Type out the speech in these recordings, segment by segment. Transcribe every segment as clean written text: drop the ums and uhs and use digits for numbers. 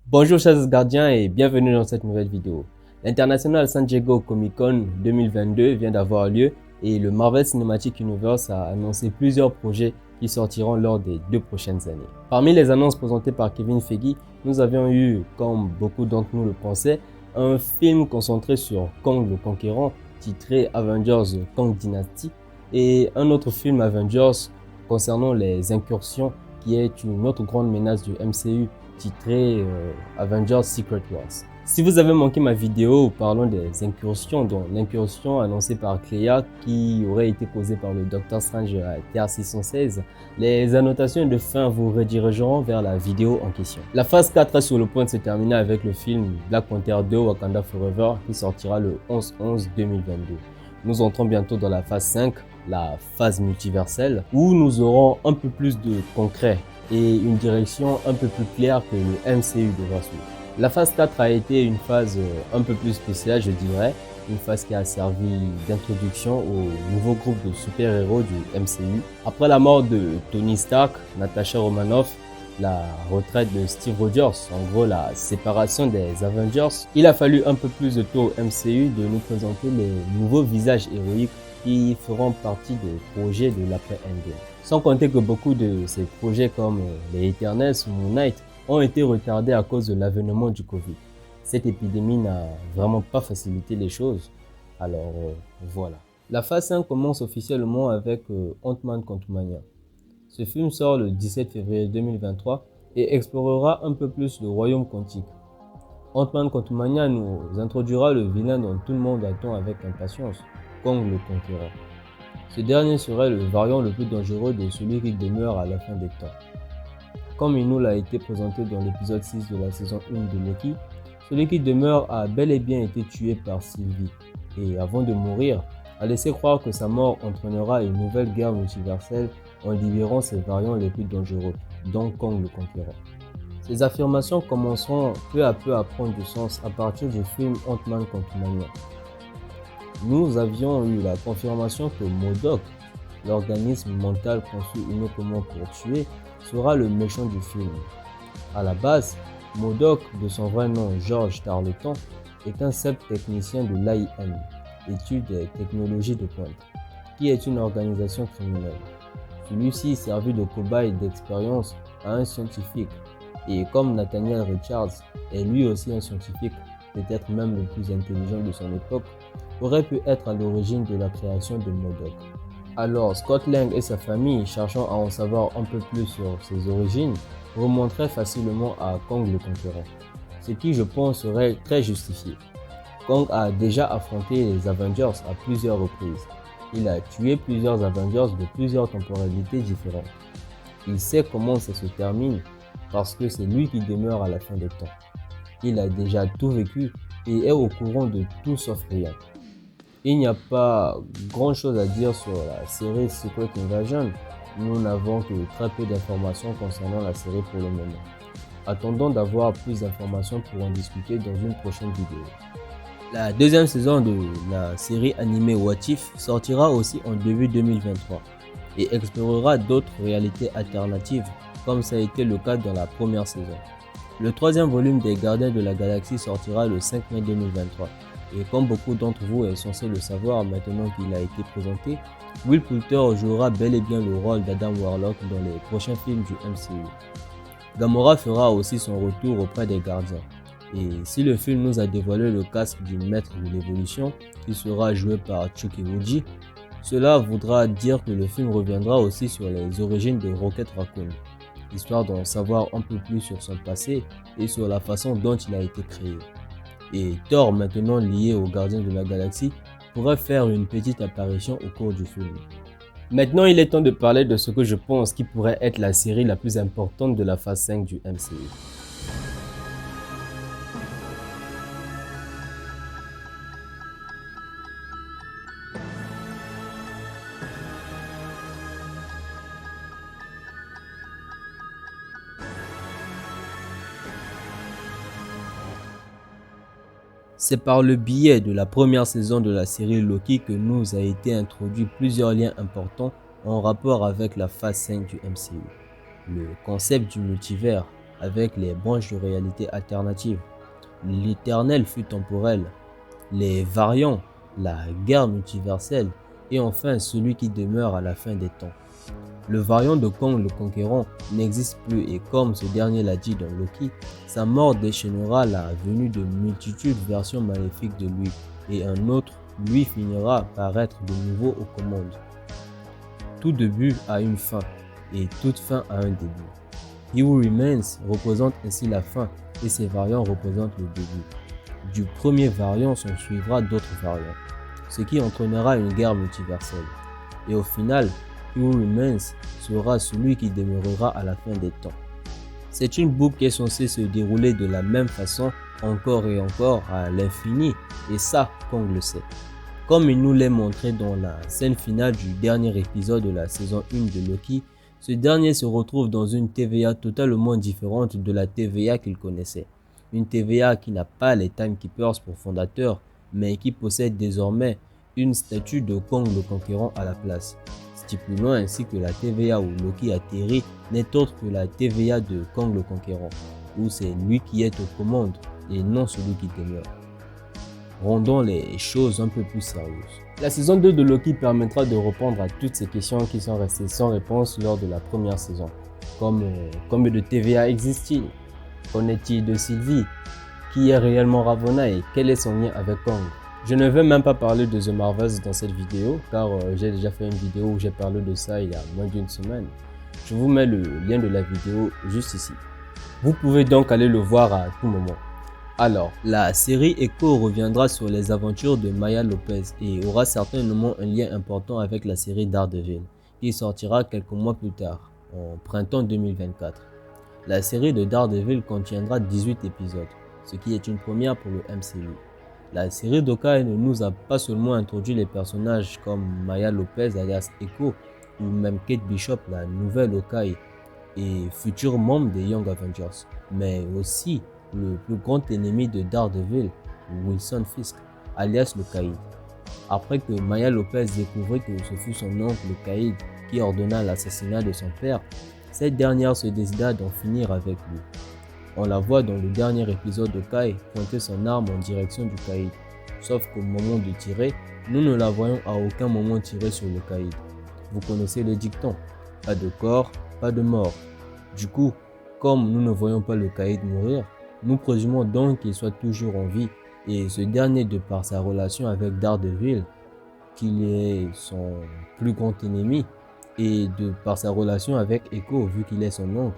Bonjour chers gardiens et bienvenue dans cette nouvelle vidéo. L'International San Diego Comic Con 2022 vient d'avoir lieu et le Marvel Cinematic Universe a annoncé plusieurs projets qui sortiront lors des 2 prochaines années. Parmi les annonces présentées par Kevin Feige, nous avions eu, comme beaucoup d'entre nous le pensaient, un film concentré sur Kong le Conquérant titré Avengers Kong Dynasty et un autre film Avengers concernant les incursions qui est une autre grande menace du MCU titré Avengers Secret Wars. Si vous avez manqué ma vidéo parlant des incursions, dont l'incursion annoncée par Clea qui aurait été causée par le Docteur Strange à Terre 616, les annotations de fin vous redirigeront vers la vidéo en question. La phase 4 est sur le point de se terminer avec le film Black Panther 2 Wakanda Forever qui sortira le 11/11/2022. Nous entrons bientôt dans la phase 5, la phase multiverselle, où nous aurons un peu plus de concret et une direction un peu plus claire que le MCU devra suivre. La phase 4 a été une phase un peu plus spéciale, je dirais, une phase qui a servi d'introduction au nouveau groupe de super-héros du MCU. Après la mort de Tony Stark, Natasha Romanoff, la retraite de Steve Rogers, en gros la séparation des Avengers, il a fallu un peu plus de temps au MCU de nous présenter les nouveaux visages héroïques qui feront partie des projets de l'après-Endgame. Sans compter que beaucoup de ces projets comme les Eternals ou Moon Knight ont été retardés à cause de l'avènement du Covid. Cette épidémie n'a vraiment pas facilité les choses, alors voilà. La phase 5 commence officiellement avec Ant-Man Quantumania. Ce film sort le 17 février 2023 et explorera un peu plus le royaume quantique. Ant-Man Quantumania nous introduira le vilain dont tout le monde attend avec impatience, Kong le Conquérant. Ce dernier serait le variant le plus dangereux de celui qui demeure à la fin des temps. Comme il nous l'a été présenté dans l'épisode 6 de la saison 1 de Loki, celui qui demeure a bel et bien été tué par Sylvie, et avant de mourir, a laissé croire que sa mort entraînera une nouvelle guerre multiverselle en libérant ses variants les plus dangereux, dont Kong le Conquérant. Ces affirmations commenceront peu à peu à prendre du sens à partir du film Ant-Man Quantumania. Nous avions eu la confirmation que MODOK, l'organisme mental conçu uniquement pour tuer, sera le méchant du film. À la base, MODOK, de son vrai nom George Tarleton, est un technicien de l'AIM, étude des technologies de pointe, qui est une organisation criminelle. Celui-ci servi de cobaye d'expérience à un scientifique, et comme Nathaniel Richards est lui aussi un scientifique, peut-être même le plus intelligent de son époque, aurait pu être à l'origine de la création de MODOK. Alors Scott Lang et sa famille, cherchant à en savoir un peu plus sur ses origines, remonteraient facilement à Kong le Conquérant, ce qui je pense serait très justifié. Kong a déjà affronté les Avengers à plusieurs reprises. Il a tué plusieurs Avengers de plusieurs temporalités différentes. Il sait comment ça se termine parce que c'est lui qui demeure à la fin des temps. Il a déjà tout vécu et est au courant de tout sauf rien. Il n'y a pas grand chose à dire sur la série Secret Invasion. Nous n'avons que très peu d'informations concernant la série pour le moment. Attendons d'avoir plus d'informations pour en discuter dans une prochaine vidéo. La deuxième saison de la série animée What If sortira aussi en début 2023 et explorera d'autres réalités alternatives comme ça a été le cas dans la première saison. Le troisième volume des Gardiens de la Galaxie sortira le 5 mai 2023 et comme beaucoup d'entre vous est censé le savoir maintenant qu'il a été présenté, Will Poulter jouera bel et bien le rôle d'Adam Warlock dans les prochains films du MCU. Gamora fera aussi son retour auprès des Gardiens. Et si le film nous a dévoilé le casque du maître de l'évolution, qui sera joué par Chucky Wuji, cela voudra dire que le film reviendra aussi sur les origines de Rocket Raccoon, histoire d'en savoir un peu plus sur son passé et sur la façon dont il a été créé. Et Thor, maintenant lié aux Gardiens de la Galaxie, pourrait faire une petite apparition au cours du film. Maintenant, il est temps de parler de ce que je pense qui pourrait être la série la plus importante de la phase 5 du MCU. C'est par le biais de la première saison de la série Loki que nous a été introduit plusieurs liens importants en rapport avec la phase 5 du MCU. Le concept du multivers, avec les branches de réalité alternative, l'éternel flux temporel, les variants, la guerre multiverselle et enfin celui qui demeure à la fin des temps. Le variant de Kong le Conquérant n'existe plus et comme ce dernier l'a dit dans Loki, sa mort déchaînera la venue de multitudes de versions maléfiques de lui et un autre, lui, finira par être de nouveau aux commandes. Tout début a une fin et toute fin a un début. He Who Remains représente ainsi la fin et ses variants représentent le début. Du premier variant s'en suivra d'autres variants, ce qui entraînera une guerre multiverselle. Et au final, He Who Remains sera celui qui demeurera à la fin des temps. C'est une boucle qui est censée se dérouler de la même façon encore et encore à l'infini et ça, Kong le sait. Comme il nous l'a montré dans la scène finale du dernier épisode de la saison 1 de Loki, ce dernier se retrouve dans une TVA totalement différente de la TVA qu'il connaissait. Une TVA qui n'a pas les Timekeepers pour fondateur, mais qui possède désormais une statue de Kong le Conquérant à la place. Stipulant ainsi que la TVA où Loki atterrit n'est autre que la TVA de Kong le Conquérant, où c'est lui qui est aux commandes et non celui qui demeure. Rendons les choses un peu plus sérieuses. La saison 2 de Loki permettra de répondre à toutes ces questions qui sont restées sans réponse lors de la première saison. Comme combien de TVA existe-t-il? Qu'en est-il de Sylvie? Qui est réellement Ravonna et quel est son lien avec Kong? Je ne vais même pas parler de The Marvels dans cette vidéo car j'ai déjà fait une vidéo où j'ai parlé de ça il y a moins d'une semaine. Je vous mets le lien de la vidéo juste ici. Vous pouvez donc aller le voir à tout moment. Alors, la série Echo reviendra sur les aventures de Maya Lopez et aura certainement un lien important avec la série Daredevil, qui sortira quelques mois plus tard, en printemps 2024. La série de Daredevil contiendra 18 épisodes, ce qui est une première pour le MCU. La série d'Hawkeye ne nous a pas seulement introduit les personnages comme Maya Lopez alias Echo ou même Kate Bishop, la nouvelle Hawkeye et futur membre des Young Avengers, mais aussi le plus grand ennemi de Daredevil, Wilson Fisk, alias le Caïd. Après que Maya Lopez découvrit que ce fut son oncle le Caïd qui ordonna l'assassinat de son père, cette dernière se décida d'en finir avec lui. On la voit dans le dernier épisode de Kai pointer son arme en direction du Caïd. Sauf qu'au moment de tirer, nous ne la voyons à aucun moment tirer sur le Caïd. Vous connaissez le dicton, pas de corps, pas de mort. Du coup, comme nous ne voyons pas le Caïd mourir, nous présumons donc qu'il soit toujours en vie et ce dernier, de par sa relation avec Daredevil, qu'il est son plus grand ennemi, et de par sa relation avec Echo vu qu'il est son oncle,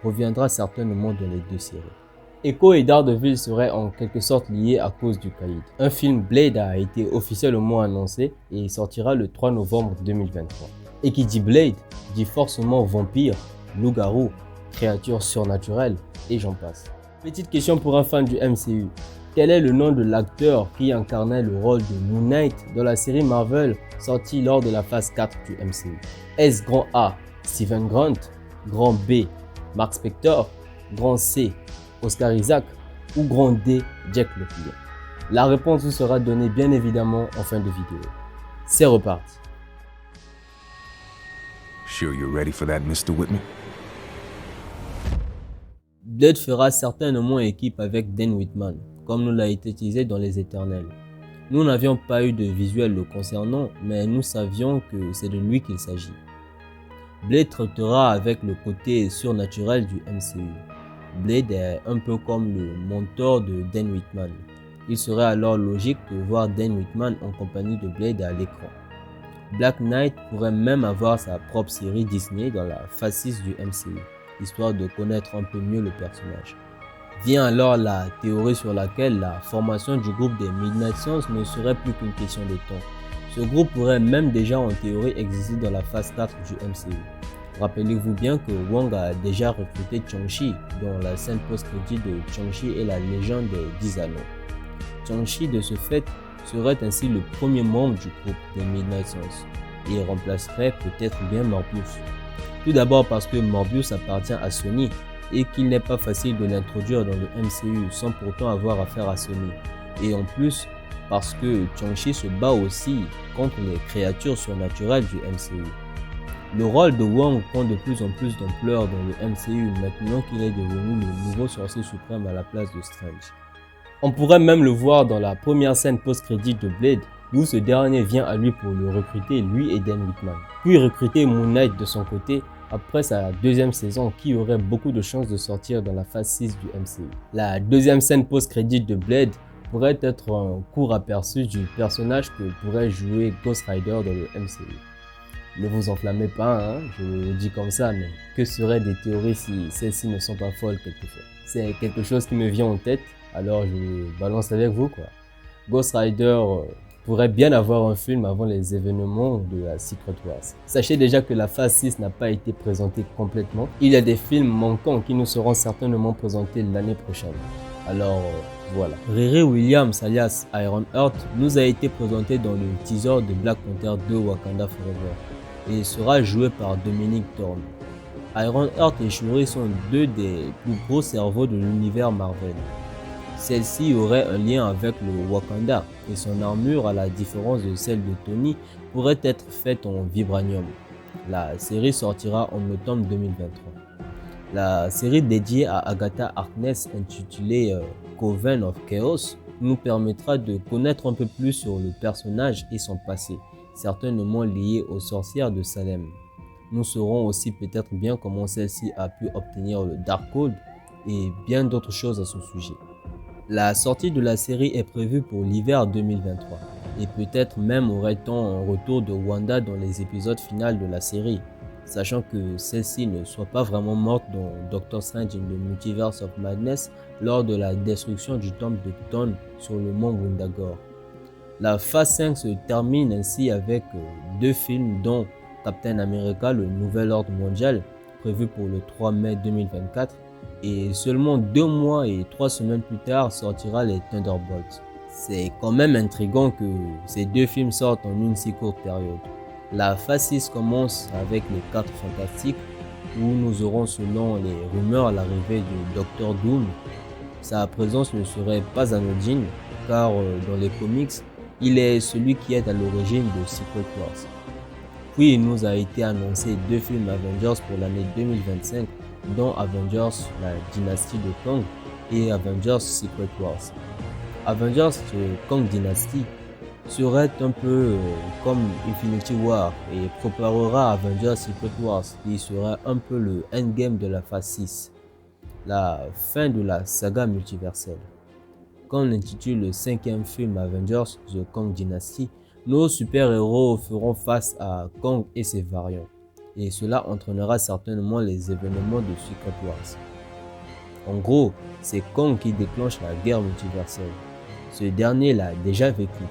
reviendra certainement dans les deux séries. Echo et Daredevil seraient en quelque sorte liés à cause du Caïd. Un film Blade a été officiellement annoncé et sortira le 3 novembre 2023. Et qui dit Blade, dit forcément vampire, loup-garou, créature surnaturelle et j'en passe. Petite question pour un fan du MCU. Quel est le nom de l'acteur qui incarnait le rôle de Moon Knight dans la série Marvel sortie lors de la phase 4 du MCU? Est-ce grand A, Steven Grant, grand B, Mark Spector, grand C, Oscar Isaac ou grand D, Jack Leclerc? La réponse vous sera donnée bien évidemment en fin de vidéo. C'est reparti. Sure you're ready for that, Mr. Whitman? Blade fera certainement équipe avec Dan Whitman, comme nous l'a été utilisé dans Les Éternels. Nous n'avions pas eu de visuel le concernant, mais nous savions que c'est de lui qu'il s'agit. Blade traitera avec le côté surnaturel du MCU. Blade est un peu comme le mentor de Dan Whitman. Il serait alors logique de voir Dan Whitman en compagnie de Blade à l'écran. Black Knight pourrait même avoir sa propre série Disney dans la phase 6 du MCU, histoire de connaître un peu mieux le personnage. Vient alors la théorie sur laquelle la formation du groupe des Midnight Suns ne serait plus qu'une question de temps. Ce groupe pourrait même déjà en théorie exister dans la phase 4 du MCU. Rappelez-vous bien que Wong a déjà recruté Chang-Chi dans la scène post-crédit de Chang-Chi et la légende des 10 anneaux. Chang-Chi de ce fait serait ainsi le premier membre du groupe des Midnight Suns et remplacerait peut-être bien Morbius. Tout d'abord parce que Morbius appartient à Sony et qu'il n'est pas facile de l'introduire dans le MCU sans pourtant avoir affaire à Sony. Et en plus, parce que Chang-Chi se bat aussi contre les créatures surnaturelles du MCU. Le rôle de Wong prend de plus en plus d'ampleur dans le MCU maintenant qu'il est devenu le nouveau sorcier suprême à la place de Strange. On pourrait même le voir dans la première scène post-crédit de Blade, où ce dernier vient à lui pour le recruter, lui et Dan Whitman. Puis recruter Moon Knight de son côté, après sa deuxième saison qui aurait beaucoup de chances de sortir dans la phase 6 du MCU. La deuxième scène post-crédit de Blade pourrait être un court aperçu du personnage que pourrait jouer Ghost Rider dans le MCU. Ne vous enflammez pas, hein, je le dis comme ça, mais que seraient des théories si celles-ci ne sont pas folles quelquefois? C'est quelque chose qui me vient en tête, alors je balance avec vous quoi. Ghost Rider pourrait bien avoir un film avant les événements de la Secret Wars. Sachez déjà que la phase 6 n'a pas été présentée complètement. Il y a des films manquants qui nous seront certainement présentés l'année prochaine. Alors voilà. Riri Williams alias Ironheart nous a été présenté dans le teaser de Black Panther 2 Wakanda Forever et sera joué par Dominic Thorne. Ironheart et Shuri sont deux des plus gros cerveaux de l'univers Marvel. Celle-ci aurait un lien avec le Wakanda et son armure, à la différence de celle de Tony, pourrait être faite en vibranium. La série sortira en automne 2023. La série dédiée à Agatha Harkness intitulée Coven of Chaos nous permettra de connaître un peu plus sur le personnage et son passé, certainement lié aux sorcières de Salem. Nous saurons aussi peut-être bien comment celle-ci a pu obtenir le Darkhold et bien d'autres choses à son sujet. La sortie de la série est prévue pour l'hiver 2023 et peut-être même aurait-on un retour de Wanda dans les épisodes finaux de la série, sachant que celle-ci ne soit pas vraiment morte dans Doctor Strange in the Multiverse of Madness lors de la destruction du temple de Chthon sur le mont Wundagore. La phase 5 se termine ainsi avec deux films dont Captain America, le nouvel ordre mondial, prévu pour le 3 mai 2024, et seulement 2 mois et 3 semaines plus tard sortira les Thunderbolts. C'est quand même intriguant que ces deux films sortent en une si courte période. La phase 6 commence avec les 4 Fantastiques où nous aurons selon les rumeurs l'arrivée du Docteur Doom. Sa présence ne serait pas anodine car dans les comics, il est celui qui est à l'origine de Secret Wars. Puis il nous a été annoncé 2 films Avengers pour l'année 2025 dont Avengers, la dynastie de Kang et Avengers Secret Wars. Avengers Kang Dynasty serait un peu comme Infinity War et préparera Avengers Secret Wars qui serait un peu le endgame de la phase 6, la fin de la saga multiverselle. Quand on intitule le 5e film Avengers The Kang Dynasty, nos super-héros feront face à Kang et ses variants. Et cela entraînera certainement les événements de Secret Wars. En gros, c'est Kang qui déclenche la guerre multiverselle. Ce dernier l'a déjà vécu.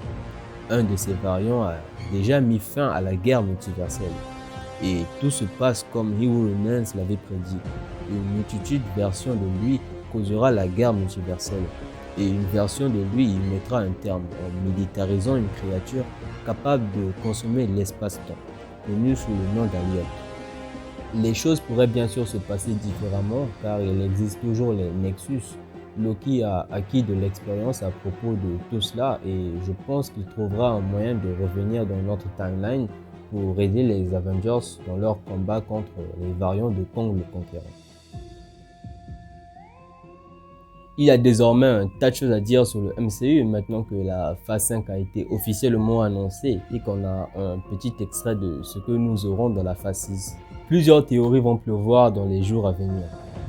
Un de ses variants a déjà mis fin à la guerre multiverselle. Et tout se passe comme He Who Remains l'avait prédit. Une multitude de versions de lui causera la guerre multiverselle. Et une version de lui y mettra un terme en militarisant une créature capable de consommer l'espace-temps, connu sous le nom d'Alien. Les choses pourraient bien sûr se passer différemment car il existe toujours les Nexus. Loki a acquis de l'expérience à propos de tout cela et je pense qu'il trouvera un moyen de revenir dans notre timeline pour aider les Avengers dans leur combat contre les variants de Kang le Conquérant. Il y a désormais un tas de choses à dire sur le MCU maintenant que la phase 5 a été officiellement annoncée et qu'on a un petit extrait de ce que nous aurons dans la phase 6. Plusieurs théories vont pleuvoir dans les jours à venir.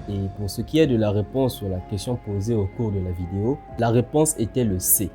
Et pour ce qui est de la réponse sur la question posée au cours de la vidéo, la réponse était le C,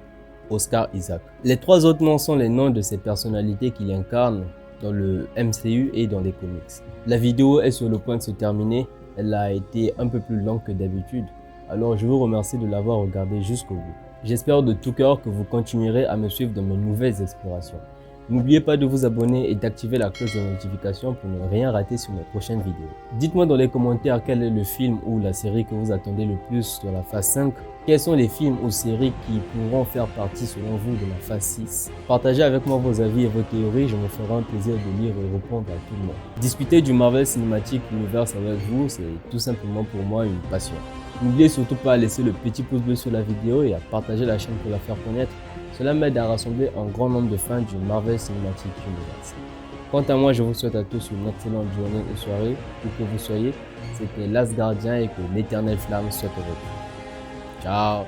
Oscar Isaac. Les 3 autres noms sont les noms de ces personnalités qu'il incarne dans le MCU et dans les comics. La vidéo est sur le point de se terminer, elle a été un peu plus longue que d'habitude. Alors je vous remercie de l'avoir regardé jusqu'au bout. J'espère de tout cœur que vous continuerez à me suivre dans mes nouvelles explorations. N'oubliez pas de vous abonner et d'activer la cloche de notification pour ne rien rater sur mes prochaines vidéos. Dites-moi dans les commentaires quel est le film ou la série que vous attendez le plus dans la phase 5. Quels sont les films ou séries qui pourront faire partie selon vous de la phase 6. Partagez avec moi vos avis et vos théories, je me ferai un plaisir de lire et répondre à tout le monde. Discuter du Marvel Cinematic Universe avec vous, c'est tout simplement pour moi une passion. N'oubliez surtout pas à laisser le petit pouce bleu sur la vidéo et à partager la chaîne pour la faire connaître. Cela m'aide à rassembler un grand nombre de fans du Marvel Cinematic Universe. Quant à moi, je vous souhaite à tous une excellente journée et soirée, où que vous soyez. C'était l'Asgardien et que l'éternelle flamme soit avec vous. Ciao.